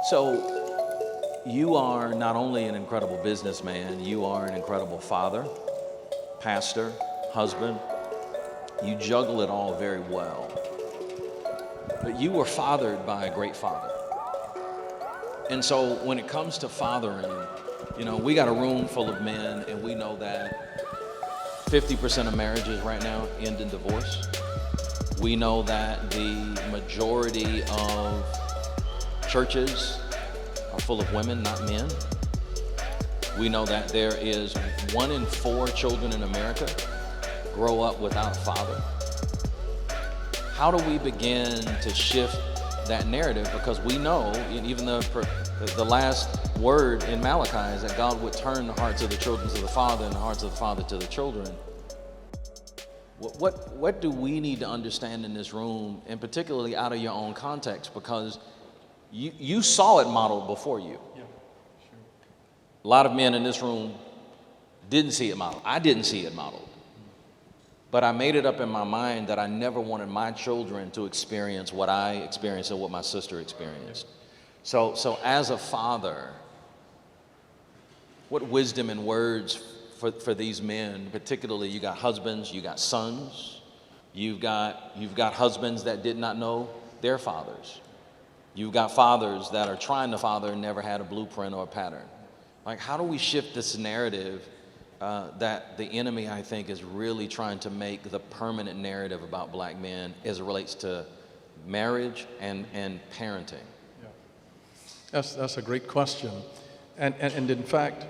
So you are not only an incredible businessman, you are an incredible father, pastor, husband. You juggle it all very well. But you were fathered by a great father. And so when it comes to fathering, we got a room full of men, and we know that 50% of marriages right now end in divorce. We know that the majority of churches are full of women, not men. We know that there is 1 in 4 children in America grow up without a father. How do we begin to shift that narrative? Because we know, even the last word in Malachi is that God would turn the hearts of the children to the father and the hearts of the father to the children. What do we need to understand in this room, and particularly out of your own context? Because you saw it modeled before you. Yeah, sure. A lot of men in this room didn't see it modeled. I didn't see it modeled. But I made it up in my mind that I never wanted my children to experience what I experienced and what my sister experienced. So as a father, what wisdom and words for these men, particularly you got husbands, you got sons, you've got husbands that did not know their fathers. You've got fathers that are trying to father and never had a blueprint or a pattern. Like, how do we shift this narrative that the enemy, I think, is really trying to make the permanent narrative about black men as it relates to marriage and parenting? Yeah. That's a great question. And in fact,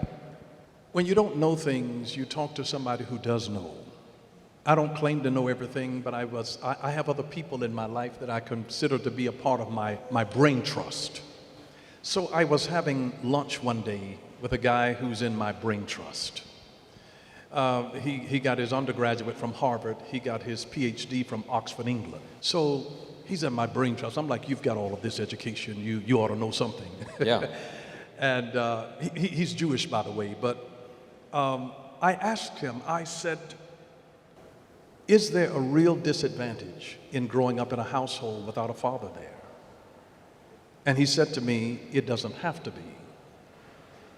when you don't know things, you talk to somebody who does know. I don't claim to know everything, but I have other people in my life that I consider to be a part of my brain trust. So I was having lunch one day with a guy who's in my brain trust. He got his undergraduate from Harvard. He got his PhD from Oxford, England. So he's in my brain trust. I'm like, you've got all of this education. You ought to know something. Yeah. And he's Jewish, by the way. But I asked him, I said, is there a real disadvantage in growing up in a household without a father there? And he said to me, it doesn't have to be.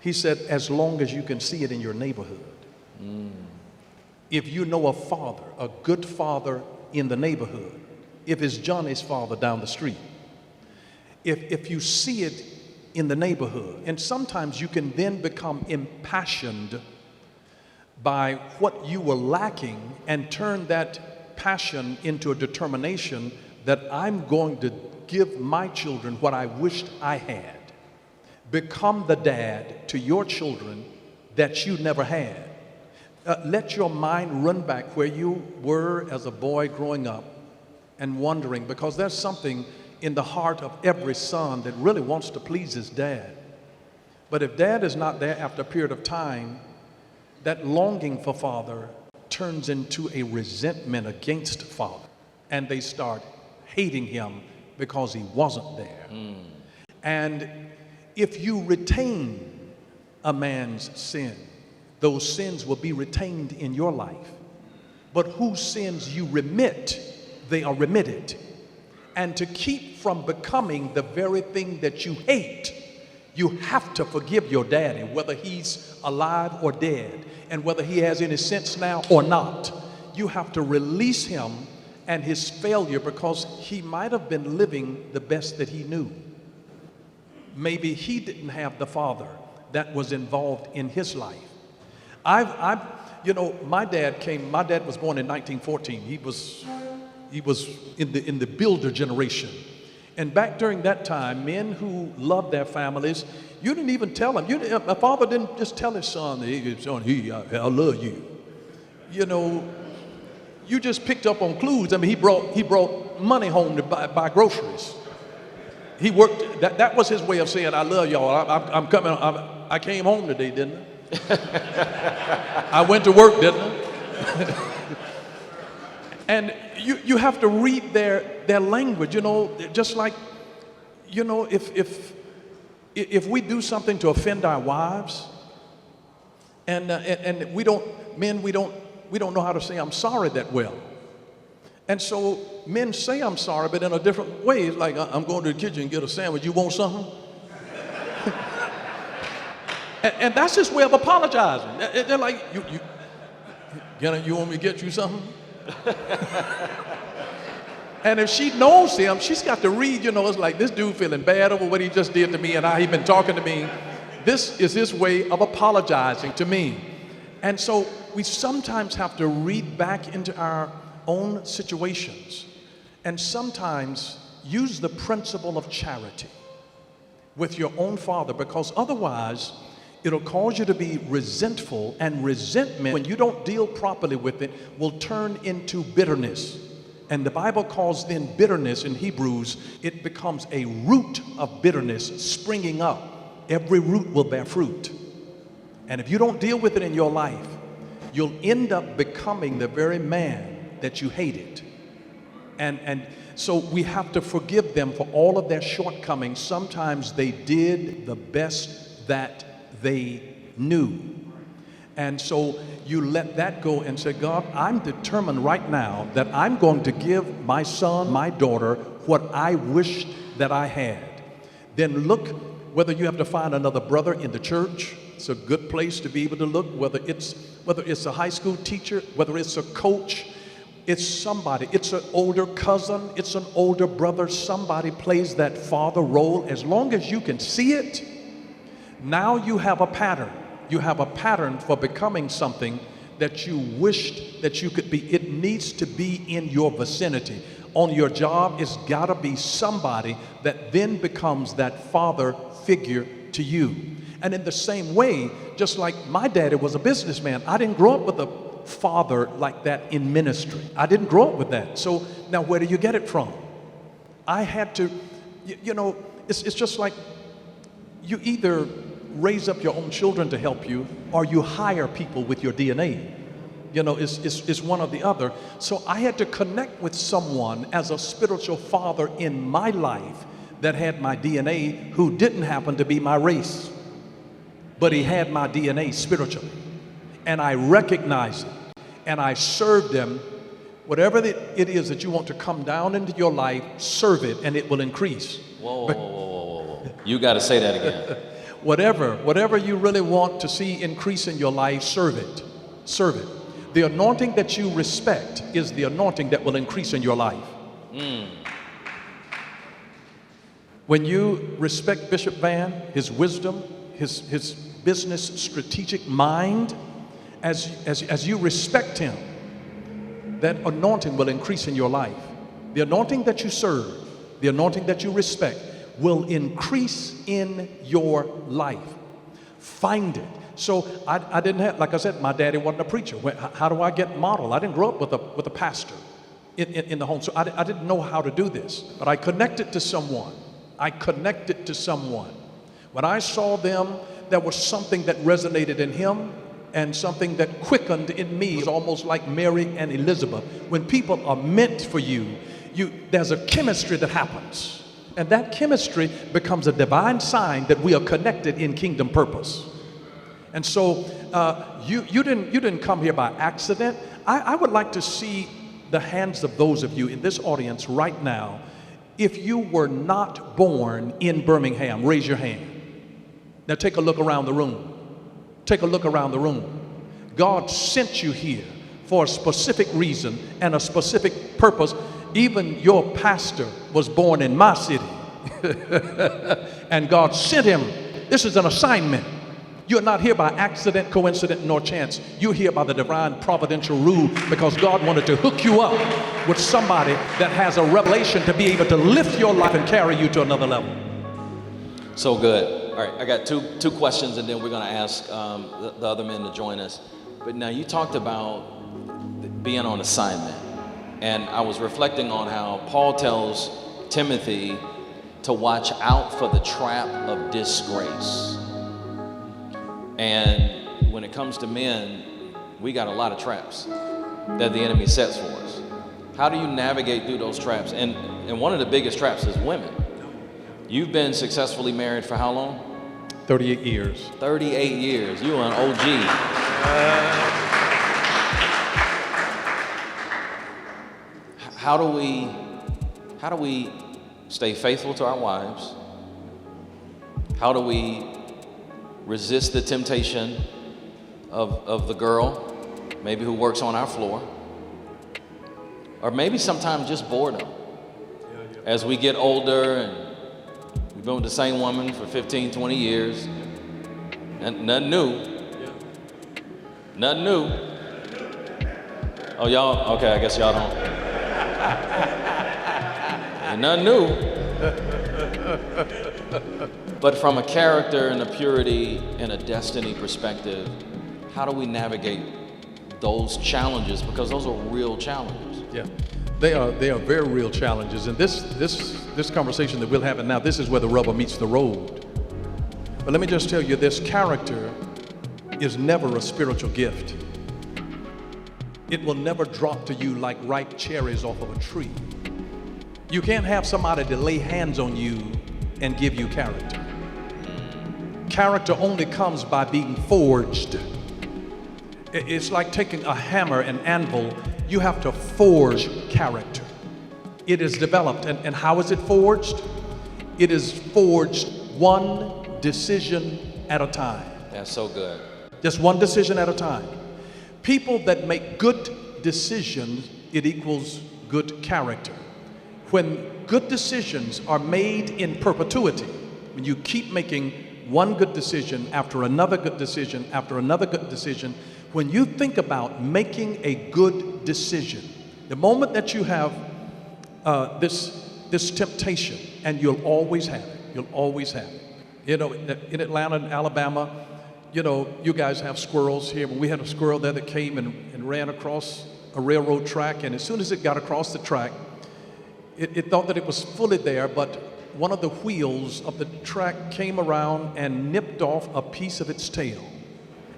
He said, as long as you can see it in your neighborhood. If you know a father, a good father in the neighborhood, if it's Johnny's father down the street, if you see it in the neighborhood, and sometimes you can then become impassioned by what you were lacking and turn that passion into a determination that I'm going to give my children what I wished I had. Become the dad to your children that you never had. Let your mind run back where you were as a boy growing up and wondering, because there's something in the heart of every son that really wants to please his dad. But if dad is not there after a period of time, that longing for father turns into a resentment against father, and they start hating him because he wasn't there. And if you retain a man's sin, those sins will be retained in your life. But whose sins you remit, they are remitted. And to keep from becoming the very thing that you hate, you have to forgive your daddy, whether he's alive or dead, and whether he has any sense now or not. You have to release him and his failure, because he might have been living the best that he knew. Maybe he didn't have the father that was involved in his life. My dad was born in 1914. He was in the builder generation. And back during that time, men who loved their families, you didn't even tell them. A father didn't just tell his son, I love you. You just picked up on clues. I mean, he brought money home to buy groceries. He worked, that was his way of saying, I love y'all. I'm coming, I came home today, didn't I? I went to work, didn't I? And you have to read their language, just like, if we do something to offend our wives, and we don't know how to say I'm sorry that well. And so men say I'm sorry, but in a different way. It's like, I'm going to the kitchen and get a sandwich. You want something? And that's his way of apologizing. They're like, you want me to get you something? And if she knows him, she's got to read, it's like this dude feeling bad over what he just did to me and how he been talking to me. This is his way of apologizing to me. And so we sometimes have to read back into our own situations and sometimes use the principle of charity with your own father, because otherwise it'll cause you to be resentful, and resentment, when you don't deal properly with it, will turn into bitterness. And the Bible calls then bitterness in Hebrews, it becomes a root of bitterness springing up. Every root will bear fruit. And if you don't deal with it in your life, you'll end up becoming the very man that you hated. And so we have to forgive them for all of their shortcomings. Sometimes they did the best that they knew. And so you let that go and say, God, I'm determined right now that I'm going to give my son, my daughter, what I wished that I had. Then look, whether you have to find another brother in the church, it's a good place to be able to look, whether it's a high school teacher, whether it's a coach, it's somebody, it's an older cousin, it's an older brother, somebody plays that father role. As long as you can see it, now you have a pattern. You have a pattern for becoming something that you wished that you could be. It needs to be in your vicinity. On your job, it's got to be somebody that then becomes that father figure to you. And in the same way, just like my daddy was a businessman, I didn't grow up with a father like that in ministry. I didn't grow up with that. So now where do you get it from? I had to, it's just like you either raise up your own children to help you, or you hire people with your DNA. It's one or the other. So I had to connect with someone as a spiritual father in my life that had my DNA, who didn't happen to be my race, but he had my DNA spiritually. And I recognized it, and I served them. Whatever it is that you want to come down into your life, serve it, and it will increase. Whoa. You got to say that again. Whatever you really want to see increase in your life, serve it. Serve it. The anointing that you respect is the anointing that will increase in your life. When you respect Bishop Van, his wisdom, his business strategic mind, as you respect him, that anointing will increase in your life. The anointing that you serve, the anointing that you respect, will increase in your life. Find it. So I didn't have, like I said, my daddy wasn't a preacher. How do I get model? I didn't grow up with a pastor in the home, so I didn't know how to do this. But I connected to someone. When I saw them, there was something that resonated in him and something that quickened in me. It's almost like Mary and Elizabeth. When people are meant for you, there's a chemistry that happens. And that chemistry becomes a divine sign that we are connected in kingdom purpose. And so you didn't come here by accident. I would like to see the hands of those of you in this audience right now. If you were not born in Birmingham, raise your hand. Now take a look around the room. Take a look around the room. God sent you here for a specific reason and a specific purpose. Even your pastor was born in my city. And God sent him. This is an assignment. You're not here by accident, coincidence, nor chance. You're here by the divine providential rule, because God wanted to hook you up with somebody that has a revelation to be able to lift your life and carry you to another level. So good. All right, I got two questions, and then we're going to ask the other men to join us. But now you talked about being on assignment. And I was reflecting on how Paul tells Timothy to watch out for the trap of disgrace. And when it comes to men, we got a lot of traps that the enemy sets for us. How do you navigate through those traps? And one of the biggest traps is women. You've been successfully married for how long? 38 years. 38 years. You are an OG. How do we stay faithful to our wives? How do we resist the temptation of the girl, maybe who works on our floor, or maybe sometimes just boredom? As we get older and we've been with the same woman for 15, 20 years, and nothing new. Nothing new. Oh, y'all, okay, I guess y'all don't. And nothing new. But from a character and a purity and a destiny perspective, how do we navigate those challenges? Because those are real challenges. Yeah, they are very real challenges. And this conversation that we'll have now, this is where the rubber meets the road. But let me just tell you, this character is never a spiritual gift. It will never drop to you like ripe cherries off of a tree. You can't have somebody to lay hands on you and give you character. Character only comes by being forged. It's like taking a hammer and anvil. You have to forge character. It is developed. And how is it forged? It is forged one decision at a time. That's so good. Just one decision at a time. People that make good decisions, it equals good character. When good decisions are made in perpetuity, when you keep making one good decision after another good decision after another good decision, when you think about making a good decision, the moment that you have this temptation, and you'll always have it. You know, in Atlanta and Alabama, you know, you guys have squirrels here. But we had a squirrel there that came and ran across a railroad track, and as soon as it got across the track, it thought that it was fully there, but one of the wheels of the track came around and nipped off a piece of its tail.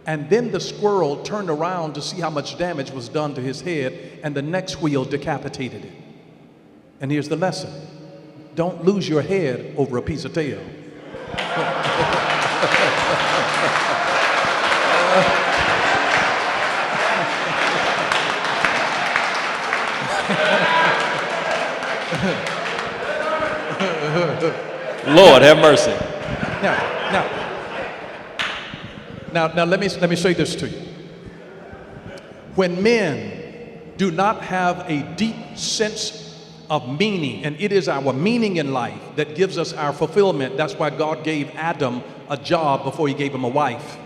And then the squirrel turned around to see how much damage was done to his head, and the next wheel decapitated it. And here's the lesson: don't lose your head over a piece of tail. Lord have mercy. Now let me say this to you. When men do not have a deep sense of meaning, and it is our meaning in life that gives us our fulfillment. That's why God gave Adam a job before he gave him a wife.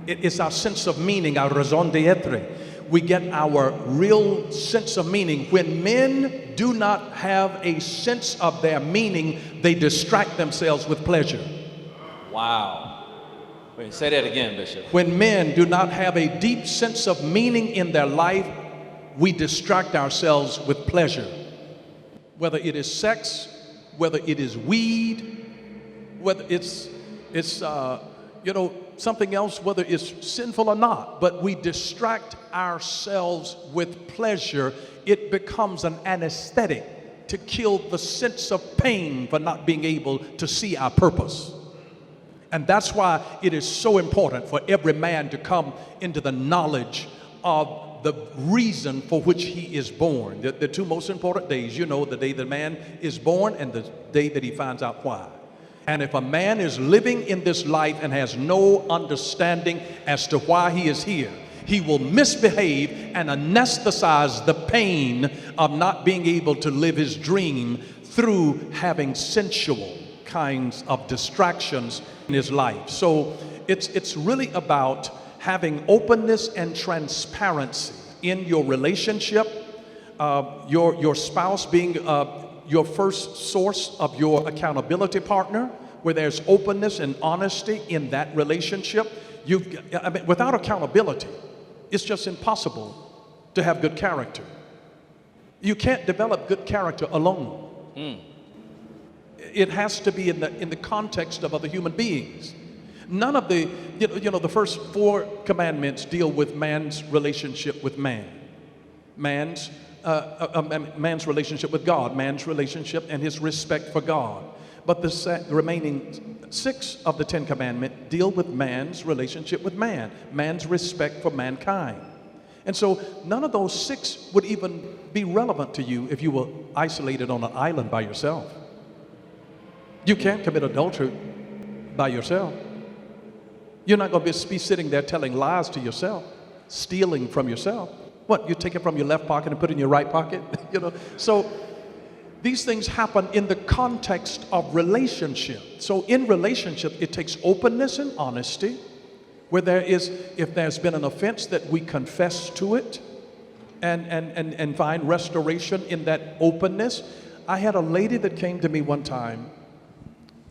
It's our sense of meaning, our raison d'etre. We get our real sense of meaning. When men do not have a sense of their meaning, they distract themselves with pleasure. Wow. Wait, say that again, Bishop. When men do not have a deep sense of meaning in their life, we distract ourselves with pleasure. Whether it is sex, whether it is weed, whether it's something else, whether it's sinful or not, but we distract ourselves with pleasure. It becomes an anesthetic to kill the sense of pain for not being able to see our purpose. And that's why it is so important for every man to come into the knowledge of the reason for which he is born. The two most important days, the day the man is born and the day that he finds out why. And if a man is living in this life and has no understanding as to why he is here, he will misbehave and anesthetize the pain of not being able to live his dream through having sensual kinds of distractions in his life. So it's really about having openness and transparency in your relationship, your spouse being your first source of your accountability partner, where there's openness and honesty in that relationship. Without accountability, it's just impossible to have good character. You can't develop good character alone. It has to be in the context of other human beings. None of the first 4 commandments deal with man's relationship with man, man's relationship with God, man's relationship and his respect for God. But the remaining 6 of the 10 commandments deal with man's relationship with man, man's respect for mankind. And so none of those 6 would even be relevant to you if you were isolated on an island by yourself. You can't commit adultery by yourself. You're not going to be sitting there telling lies to yourself, stealing from yourself. What, you take it from your left pocket and put it in your right pocket? So these things happen in the context of relationship. So in relationship, it takes openness and honesty, where if there's been an offense, that we confess to it and find restoration in that openness. I had a lady that came to me one time,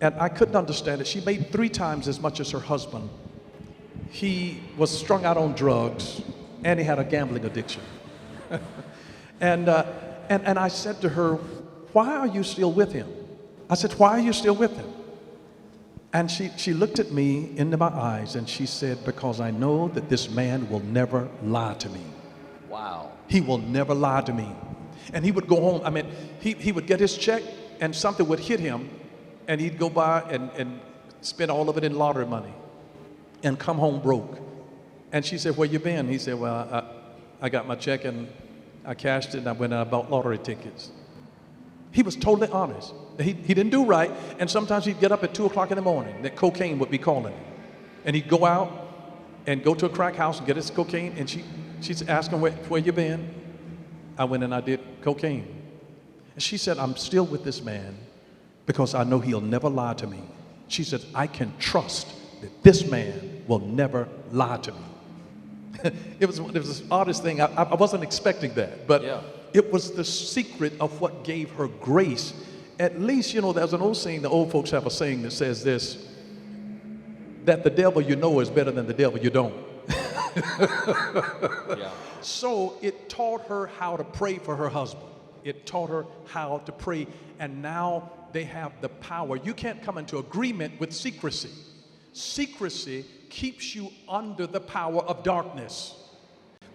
and I couldn't understand it. She made 3 times as much as her husband. He was strung out on drugs, and he had a gambling addiction. And I said to her, why are you still with him? I said, why are you still with him? And she looked at me into my eyes, and she said, because I know that this man will never lie to me. Wow. He will never lie to me. And he would go home. I mean, he would get his check, and something would hit him, and he'd go by and spend all of it in lottery money and come home broke. And she said, where you been? He said, well, I got my check, and I cashed it, and I went and I bought lottery tickets. He was totally honest. He didn't do right, and sometimes he'd get up at 2 o'clock in the morning. That cocaine would be calling him. And he'd go out and go to a crack house and get his cocaine, and she'd ask him, where you been? I went and I did cocaine. And she said, I'm still with this man because I know he'll never lie to me. She said, I can trust that this man will never lie to me. It was the oddest thing. I wasn't expecting that, but yeah. It was the secret of what gave her grace. At least, there's an old saying, the old folks have a saying that says this, that the devil you know is better than the devil you don't. Yeah. So it taught her how to pray for her husband. It taught her how to pray, and now they have the power. You can't come into agreement with secrecy. Secrecy keeps you under the power of darkness.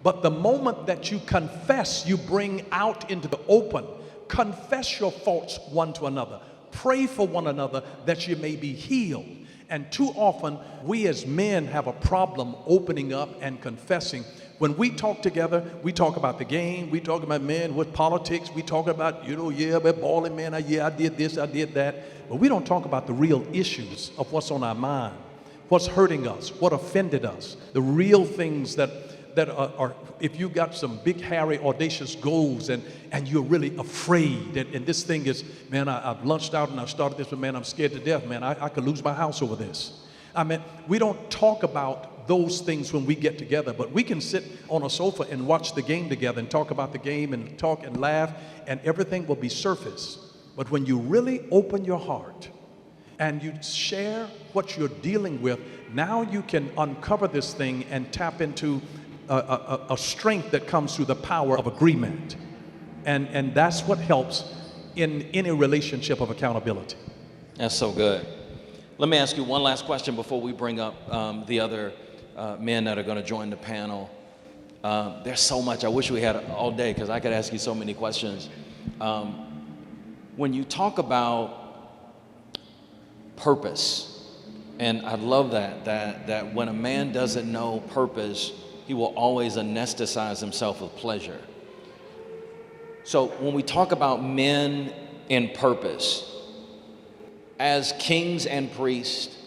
But the moment that you confess, you bring out into the open. Confess your faults one to another. Pray for one another that you may be healed. And too often, we as men have a problem opening up and confessing. When we talk together, we talk about the game, we talk about men with politics, we talk about, yeah, we're balling, man, I did this, I did that. But we don't talk about the real issues of what's on our mind, what's hurting us, what offended us, the real things that are, if you got some big, hairy, audacious goals and you're really afraid, and this thing is, man, I've lunched out and I started this, but man, I'm scared to death, man, I could lose my house over this. I mean, we don't talk about those things when we get together, but we can sit on a sofa and watch the game together and talk about the game and talk and laugh, and everything will be surface. But when you really open your heart and you share what you're dealing with, now you can uncover this thing and tap into a strength that comes through the power of agreement. And that's what helps in any relationship of accountability. That's so good. Let me ask you one last question before we bring up the other men that are going to join the panel. There's so much. I wish we had all day because I could ask you so many questions. When you talk about purpose, and I love that when a man doesn't know purpose, he will always anesthetize himself with pleasure. So when we talk about men in purpose, as kings and priests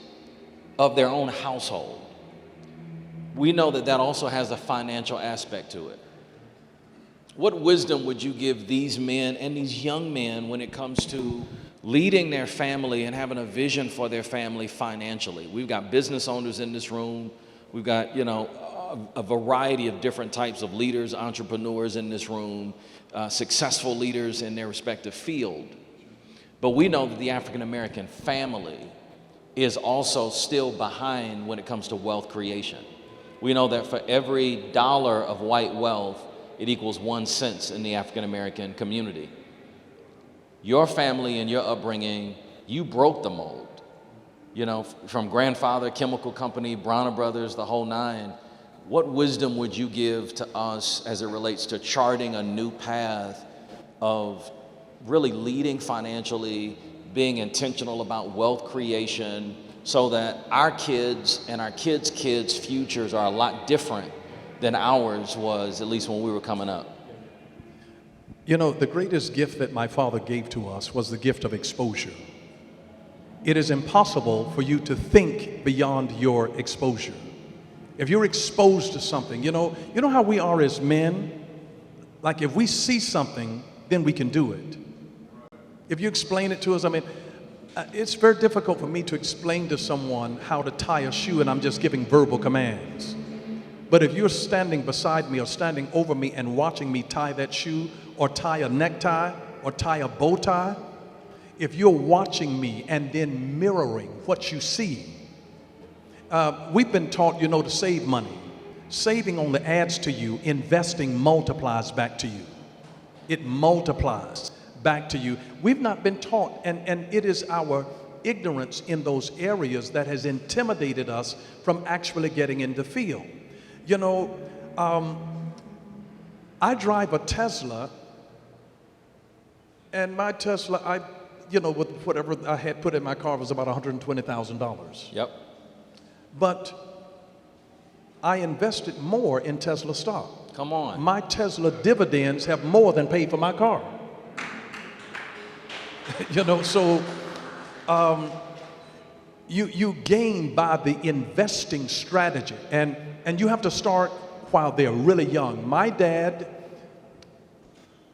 of their own household, we know that also has a financial aspect to it. What wisdom would you give these men and these young men when it comes to leading their family and having a vision for their family financially? We've got business owners in this room. We've got, a variety of different types of leaders, entrepreneurs in this room, successful leaders in their respective field. But we know that the African American family is also still behind when it comes to wealth creation. We know that for every dollar of white wealth, it equals 1 cent in the African American community. Your family and your upbringing, you broke the mold. From grandfather, chemical company, Bronner Brothers, the whole nine. What wisdom would you give to us as it relates to charting a new path of really leading financially, being intentional about wealth creation, so that our kids and our kids' kids' futures are a lot different than ours was, at least when we were coming up? The greatest gift that my father gave to us was the gift of exposure. it is impossible for you to think beyond your exposure. If you're exposed to something, you know how we are as men? Like if we see something, then we can do it. If you explain it to us, it's very difficult for me to explain to someone how to tie a shoe and I'm just giving verbal commands. But if you're standing beside me or standing over me and watching me tie that shoe or tie a necktie or tie a bow tie, if you're watching me and then mirroring what you see, we've been taught, to save money. Saving only adds to you. Investing multiplies back to you. It multiplies back to you. We've not been taught, and it is our ignorance in those areas that has intimidated us from actually getting in the field. I drive a Tesla, and my Tesla, with whatever I had put in my car was about $120,000. Yep. But I invested more in Tesla stock. Come on. My Tesla dividends have more than paid for my car. You gain by the investing strategy, and you have to start while they're really young. My dad,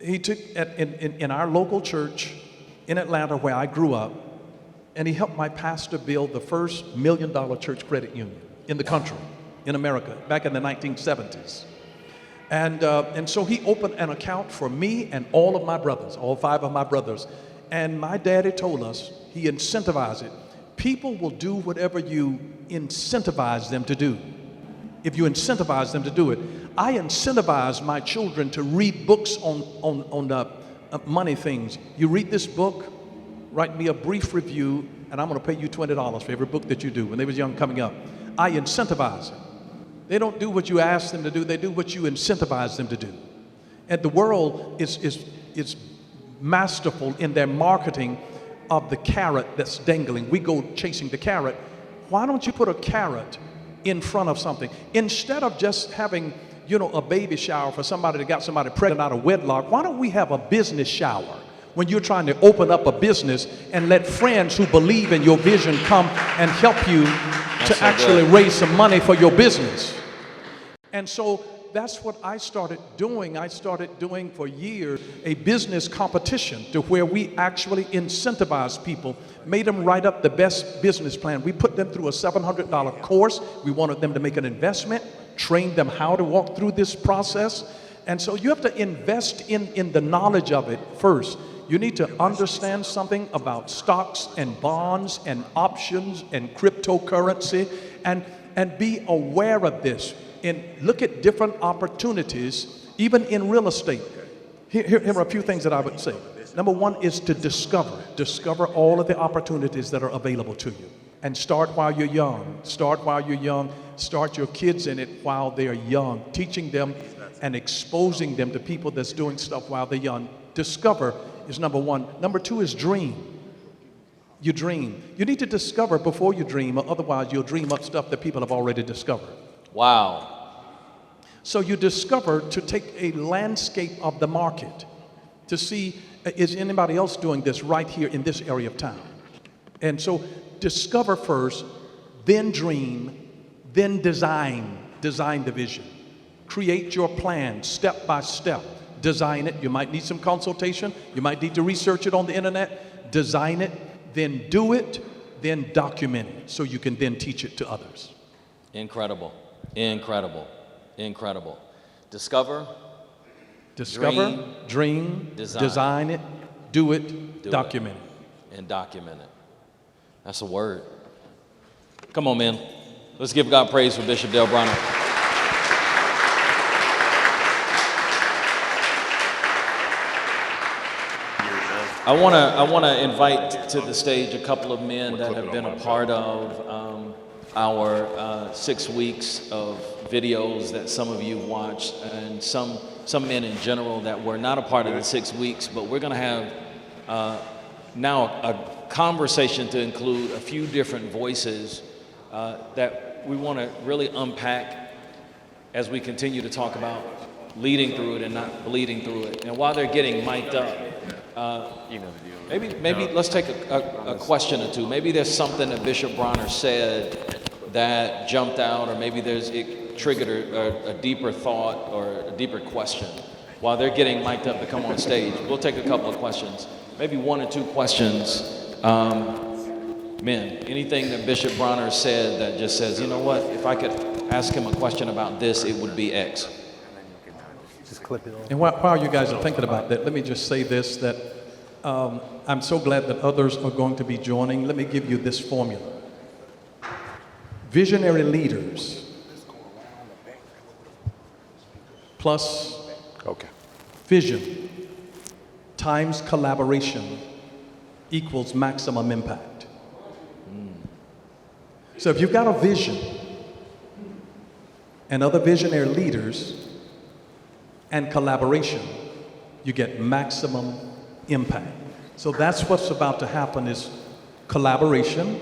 he took in our local church in Atlanta where I grew up, and he helped my pastor build the first $1 million church credit union in the country, in America, back in the 1970s. And so he opened an account for me and all of my brothers, all 5 of my brothers. And my daddy told us, he incentivized it. People will do whatever you incentivize them to do. If you incentivize them to do it. I incentivize my children to read books on money things. You read this book, write me a brief review, and I'm going to pay you $20 for every book that you do. When they was young coming up, I incentivize them. They don't do what you ask them to do. They do what you incentivize them to do. And the world is masterful in their marketing of the carrot that's dangling. We go chasing the carrot. Why don't you put a carrot in front of something? Instead of just having, a baby shower for somebody that got somebody pregnant out of wedlock, why don't we have a business shower when you're trying to open up a business and let friends who believe in your vision come and help you to actually raise some money for your business? And so that's what I started doing. I started doing for years a business competition to where we actually incentivized people, made them write up the best business plan. We put them through a $700 course. We wanted them to make an investment, train them how to walk through this process. And so you have to invest in the knowledge of it first. You need to understand something about stocks and bonds and options and cryptocurrency and be aware of this. And look at different opportunities, even in real estate. Here are a few things that I would say. Number one is to discover all of the opportunities that are available to you. And start while you're young. Start while you're young. Start your kids in it while they're young. Teaching them and exposing them to people that's doing stuff while they're young. Discover is number one. Number two is dream. You dream. You need to discover before you dream, or otherwise you'll dream up stuff that people have already discovered. Wow. So you discover to take a landscape of the market to see, is anybody else doing this right here in this area of town? And so discover first, then dream, then design the vision. Create your plan step by step. Design it. You might need some consultation. You might need to research it on the internet. Design it, then do it, then document it so you can then teach it to others. Incredible. Incredible. Incredible. Discover, dream, design it, do it, document it. And document it. That's a word. Come on, man. Let's give God praise for Bishop Dale Bronner. I want to invite to the stage a couple of men that have been a part of our 6 weeks of videos that some of you watched, and some men in general that were not a part of the 6 weeks. But we're going to have now a conversation to include a few different voices that we want to really unpack as we continue to talk about leading through it and not bleeding through it. And while they're getting mic'd up, Maybe let's take a question or two. Maybe there's something that Bishop Bronner said that jumped out, or maybe it triggered a deeper thought or a deeper question. While they're getting mic'd up to come on stage, we'll take a couple of questions, maybe one or two questions. Men, anything that Bishop Bronner said that just says, you know what, if I could ask him a question about this, it would be X. And while you guys are thinking about that, let me just say this, that I'm so glad that others are going to be joining. Let me give you this formula. Visionary leaders plus vision times collaboration equals maximum impact. So if you've got a vision and other visionary leaders and collaboration, you get maximum impact. So that's what's about to happen, is collaboration,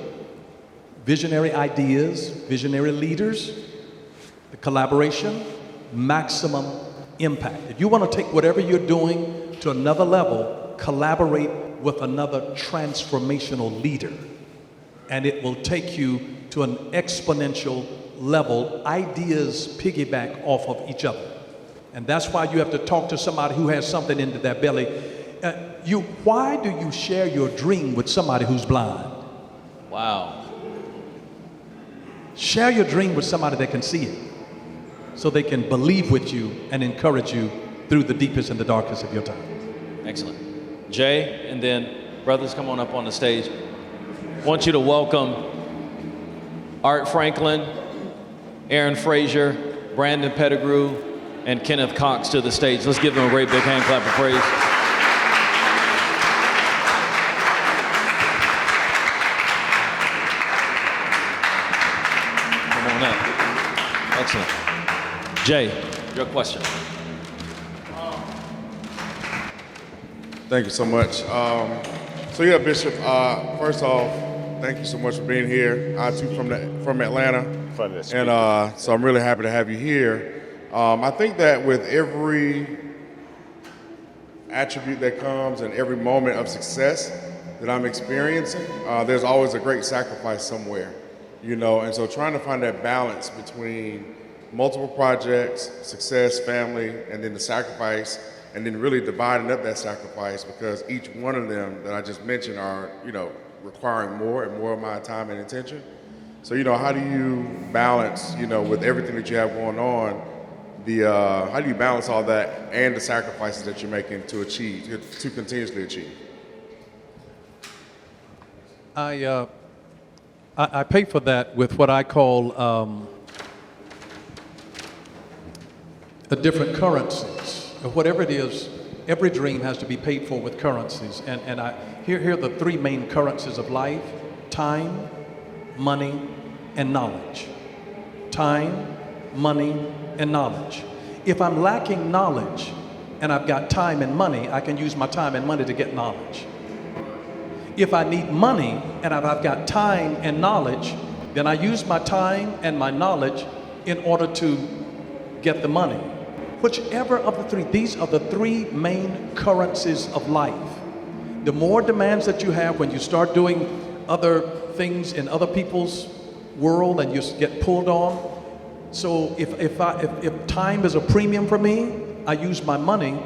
visionary ideas, visionary leaders, the collaboration, maximum impact. If you want to take whatever you're doing to another level, collaborate with another transformational leader, and it will take you to an exponential level. Ideas piggyback off of each other. And that's why you have to talk to somebody who has something into their belly. Why do you share your dream with somebody who's blind? Wow. Share your dream with somebody that can see it, so they can believe with you and encourage you through the deepest and the darkest of your time. Excellent. Jay, and then brothers, come on up on the stage. I want you to welcome Art Franklin, Aaron Frazier, Brandon Pettigrew, and Kenneth Cox to the stage. Let's give them a great big hand clap of praise. Come on up. Excellent. Jay, your question. Thank you so much. Bishop, first off, thank you so much for being here. I too from Atlanta, and so I'm really happy to have you here. I think that with every attribute that comes and every moment of success that I'm experiencing, there's always a great sacrifice somewhere, and so trying to find that balance between multiple projects, success, family, and then the sacrifice, and then really dividing up that sacrifice, because each one of them that I just mentioned are, requiring more and more of my time and attention. So, how do you balance, with everything that you have going on, how do you balance all that and the sacrifices that you're making to continuously achieve? I pay for that with what I call the different currencies. Whatever it is, every dream has to be paid for with currencies. And here are the three main currencies of life: time, money, and knowledge. Time, money, and knowledge. If I'm lacking knowledge and I've got time and money, I can use my time and money to get knowledge. If I need money and I've got time and knowledge, then I use my time and my knowledge in order to get the money. Whichever of the three, these are the three main currencies of life. The more demands that you have when you start doing other things in other people's world and you get pulled on. So if time is a premium for me, I use my money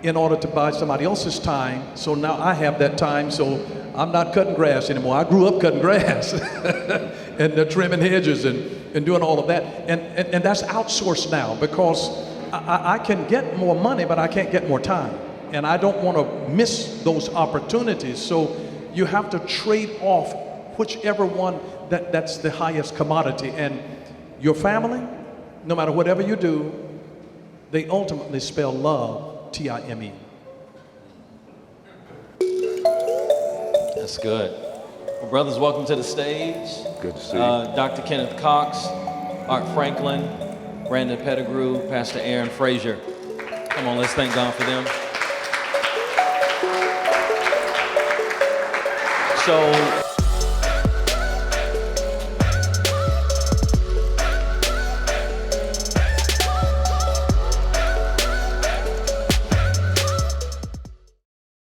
in order to buy somebody else's time. So now I have that time, so I'm not cutting grass anymore. I grew up cutting grass and trimming hedges and doing all of that. And that's outsourced now, because I can get more money, but I can't get more time. And I don't want to miss those opportunities. So you have to trade off whichever one that's the highest commodity. And your family, no matter whatever you do, they ultimately spell love, T-I-M-E. That's good. Well, brothers, welcome to the stage. Good to see you. Dr. Kenneth Cox, Art Franklin, Brandon Pettigrew, Pastor Aaron Frazier. Come on, let's thank God for them. So